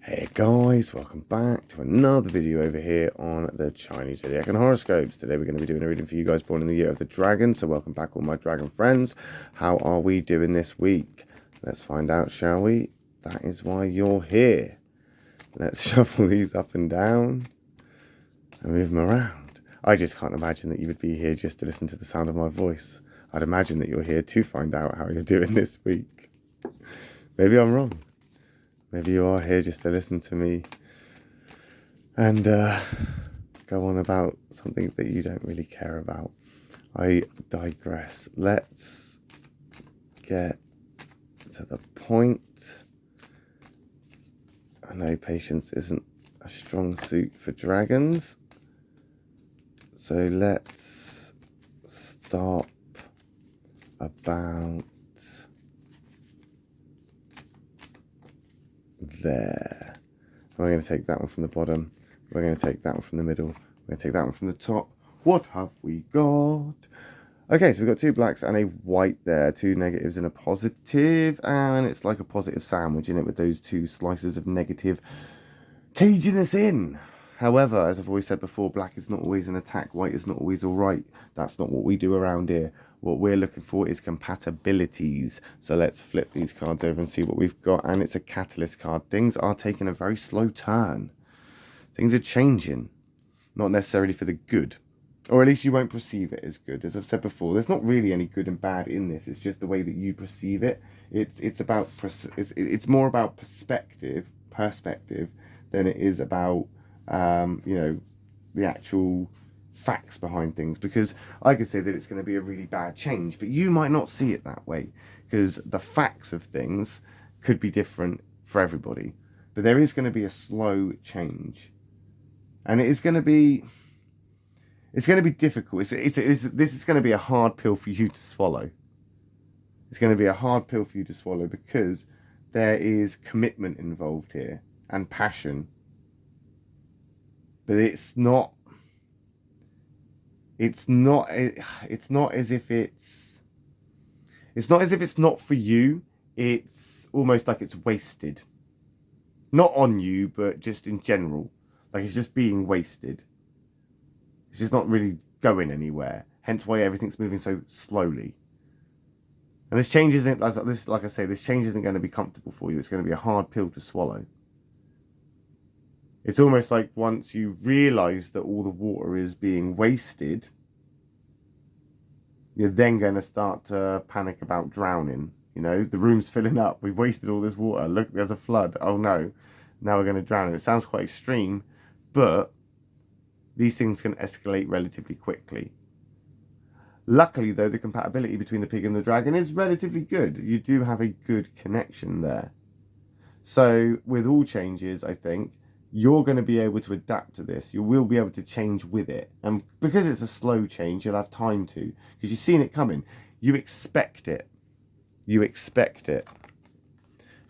Hey guys, welcome back to another video over here on the Chinese Zodiac and horoscopes. Today we're going to be doing a reading for you guys born in the year of the dragon. So welcome back all my dragon friends. How are we doing this week? Let's find out, shall we? That is why you're here. Let's shuffle these up and down and move them around. I just can't imagine that you would be here just to listen to the sound of my voice. I'd imagine that you're here to find out how you're doing this week. Maybe I'm wrong. Maybe you are here just to listen to me and go on about something that you don't really care about. I digress. Let's get to the point. I know patience isn't a strong suit for dragons. So let's stop about there. We're going to take that one from the bottom. We're going to take that one from the middle. We're going to take that one from the top. What have we got? Okay, so we've got two blacks and a white there. Two negatives and a positive. And it's like a positive sandwich in it with those two slices of negative caginess in. However, as I've always said before, black is not always an attack. White is not always all right. That's not what we do around here. What we're looking for is compatibilities. So let's flip these cards over and see what we've got. And it's a catalyst card. Things are taking a very slow turn. Things are changing. Not necessarily for the good. Or at least you won't perceive it as good. As I've said before, there's not really any good and bad in this. It's just the way that you perceive it. It's more about perspective than it is about the actual facts behind things, because I could say that it's going to be a really bad change, but you might not see it that way, because the facts of things could be different for everybody. But there is going to be a slow change, and this is going to be difficult. This is going to be a hard pill for you to swallow. It's going to be a hard pill for you to swallow because there is commitment involved here and passion. But it's not as if it's not for you. It's almost like it's wasted. Not on you, but just in general. Like it's just being wasted. It's just not really going anywhere. Hence why everything's moving so slowly. And this change isn't, like I say, this change isn't going to be comfortable for you. It's going to be a hard pill to swallow. It's almost like once you realise that all the water is being wasted, you're then going to start to panic about drowning. You know, the room's filling up. We've wasted all this water. Look, there's a flood. Oh no, now we're going to drown. And it sounds quite extreme, but these things can escalate relatively quickly. Luckily, though, the compatibility between the pig and the dragon is relatively good. You do have a good connection there. So with all changes, I think, you're going to be able to adapt to this. You will be able to change with it. And because it's a slow change, you'll have time to. Because you've seen it coming. You expect it. You expect it.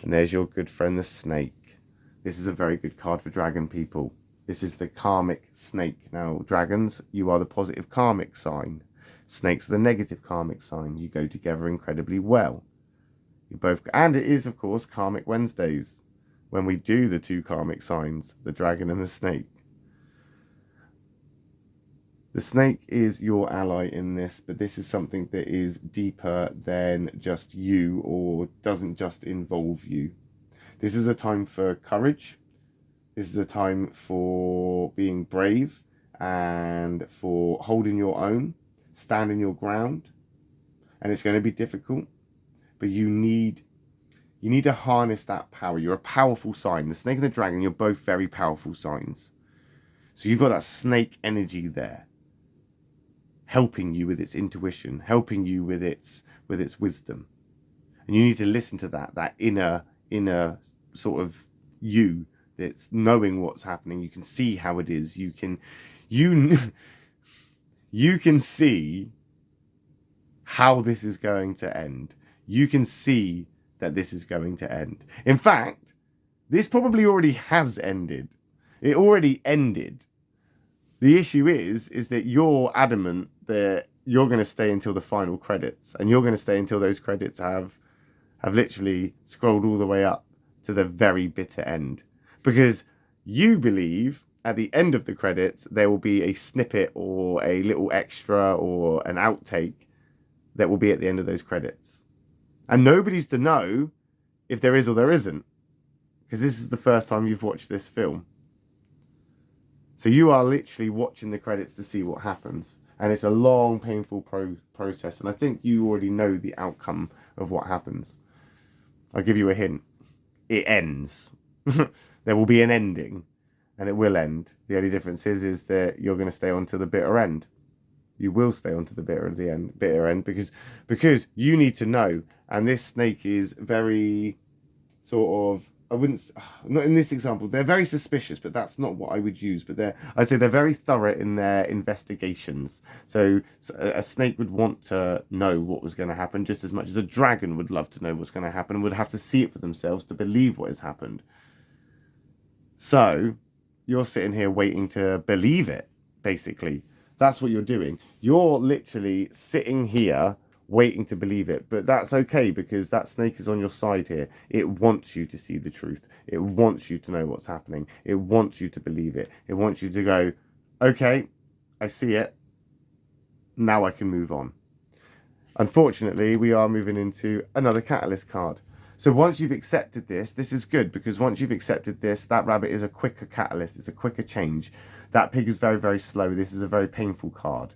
And there's your good friend, the snake. This is a very good card for dragon people. This is the karmic snake. Now, dragons, you are the positive karmic sign. Snakes are the negative karmic sign. You go together incredibly well. You both, and it is, of course, Karmic Wednesdays, when we do the two karmic signs, the dragon and the snake. The snake is your ally in this, but this is something that is deeper than just you, or doesn't just involve you. This is a time for courage. This is a time for being brave and for holding your own, standing your ground. And it's going to be difficult, but you need to harness that power. You're a powerful sign. The snake and the dragon, you're both very powerful signs. So you've got that snake energy there, helping you with its intuition, helping you with its wisdom. And you need to listen to that inner sort of you that's knowing what's happening. You can see how it is. You can see how this is going to end. You can see that this is going to end. In fact, this probably already has ended. It already ended. The issue is that you're adamant that you're going to stay until the final credits, and you're going to stay until those credits have literally scrolled all the way up to the very bitter end. Because you believe at the end of the credits there will be a snippet or a little extra or an outtake that will be at the end of those credits. And nobody's to know if there is or there isn't, because this is the first time you've watched this film. So you are literally watching the credits to see what happens. And it's a long, painful process. And I think you already know the outcome of what happens. I'll give you a hint. It ends. There will be an ending. And it will end. The only difference is that you're going to stay on to the bitter end. You will stay on to the bitter end because you need to know. And this snake is very sort of, I wouldn't, not in this example, they're very suspicious, but that's not what I would use. But I'd say they're very thorough in their investigations. So a snake would want to know what was going to happen just as much as a dragon would love to know what's going to happen and would have to see it for themselves to believe what has happened. So you're sitting here waiting to believe it, basically. That's what you're doing. You're literally sitting here waiting to believe it, but that's okay because that snake is on your side here. It wants you to see the truth. It wants you to know what's happening. It wants you to believe it. It wants you to go, okay, I see it. Now I can move on. Unfortunately, we are moving into another catalyst card. So once you've accepted this is good because once you've accepted this, that rabbit is a quicker catalyst. It's a quicker change. That pig is very, very slow. This is a very painful card.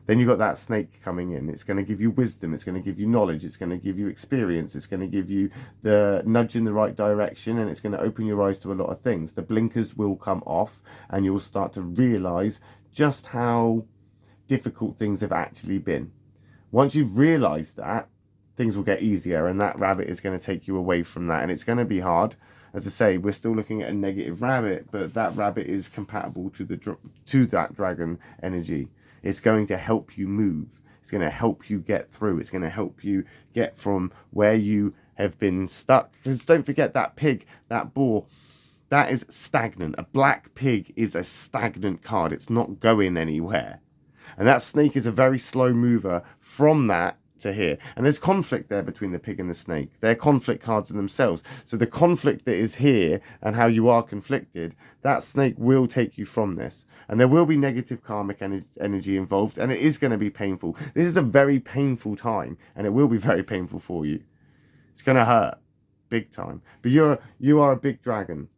Then you've got that snake coming in. It's going to give you wisdom. It's going to give you knowledge. It's going to give you experience. It's going to give you the nudge in the right direction, and it's going to open your eyes to a lot of things. The blinkers will come off, and you'll start to realize just how difficult things have actually been. Once you've realized that, things will get easier, and that rabbit is going to take you away from that, and it's going to be hard. As I say, we're still looking at a negative rabbit, but that rabbit is compatible to that dragon energy. It's going to help you move. It's going to help you get through. It's going to help you get from where you have been stuck. Because don't forget that pig, that boar, that is stagnant. A black pig is a stagnant card. It's not going anywhere. And that snake is a very slow mover from that to here. And there's conflict there between the pig and the snake. They're conflict cards in themselves. So the conflict that is here and how you are conflicted, that snake will take you from this. And there will be negative karmic energy involved, and it is going to be painful. This is a very painful time, and it will be very painful for you. It's going to hurt big time. But you are a big dragon,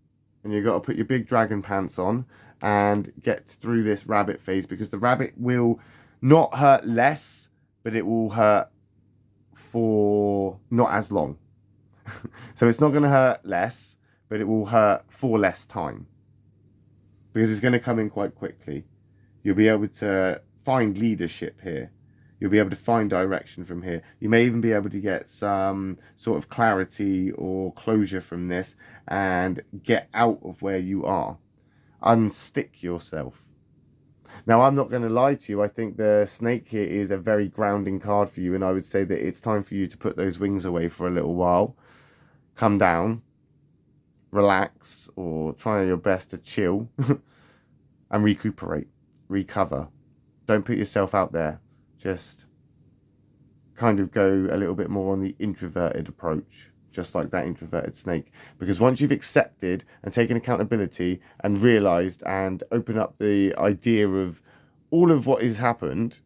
and you've got to put your big dragon pants on and get through this rabbit phase, because the rabbit will not hurt less, but it will hurt for not as long. So it's not going to hurt less, but it will hurt for less time, because it's going to come in quite quickly. You'll be able to find leadership here. You'll be able to find direction from here. You may even be able to get some sort of clarity or closure from this and get out of where you are. Unstick yourself. Now, I'm not going to lie to you. I think the snake here is a very grounding card for you, and I would say that it's time for you to put those wings away for a little while. Come down, relax, or try your best to chill and recuperate, recover. Don't put yourself out there. Just kind of go a little bit more on the introverted approach, just like that introverted snake. Because once you've accepted and taken accountability and realized and opened up the idea of all of what has happened,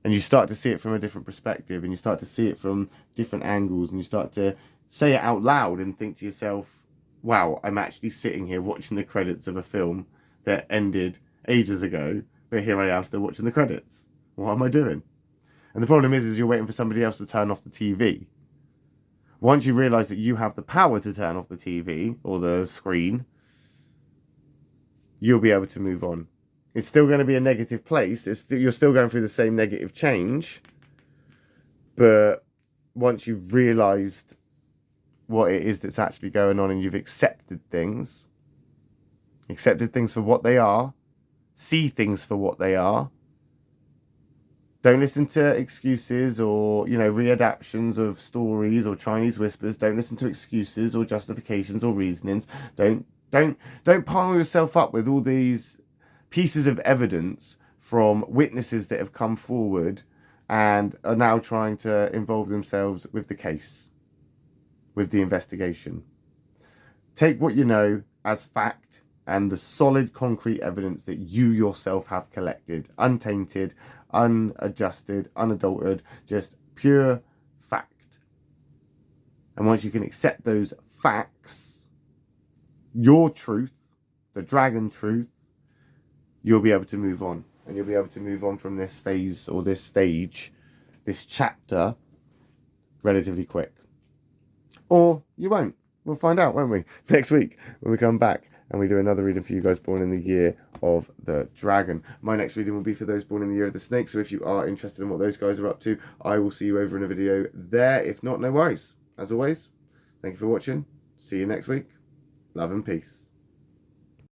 and you start to see it from a different perspective, and you start to see it from different angles, and you start to say it out loud and think to yourself, wow, I'm actually sitting here watching the credits of a film that ended ages ago, but here I am still watching the credits. What am I doing? And the problem is you're waiting for somebody else to turn off the TV. Once you realise that you have the power to turn off the TV or the screen, you'll be able to move on. It's still going to be a negative place. You're still going through the same negative change. But once you've realised what it is that's actually going on and you've accepted things for what they are, see things for what they are, don't listen to excuses or, readaptions of stories or Chinese whispers. Don't listen to excuses or justifications or reasonings. Don't pile yourself up with all these pieces of evidence from witnesses that have come forward and are now trying to involve themselves with the case, with the investigation. Take what you know, as fact and the solid concrete evidence that you yourself have collected, untainted, unadjusted, unadulterated, just pure fact. And once you can accept those facts, your truth, the dragon truth, you'll be able to move on. And you'll be able to move on from this phase or this stage, this chapter, relatively quick. Or you won't. We'll find out, won't we? Next week when we come back and we do another reading for you guys born in the year of the dragon. My next reading will be for those born in the year of the snake. So if you are interested in what those guys are up to, I will see you over in a video there. If not, no worries. As always, thank you for watching. See you next week. Love and peace.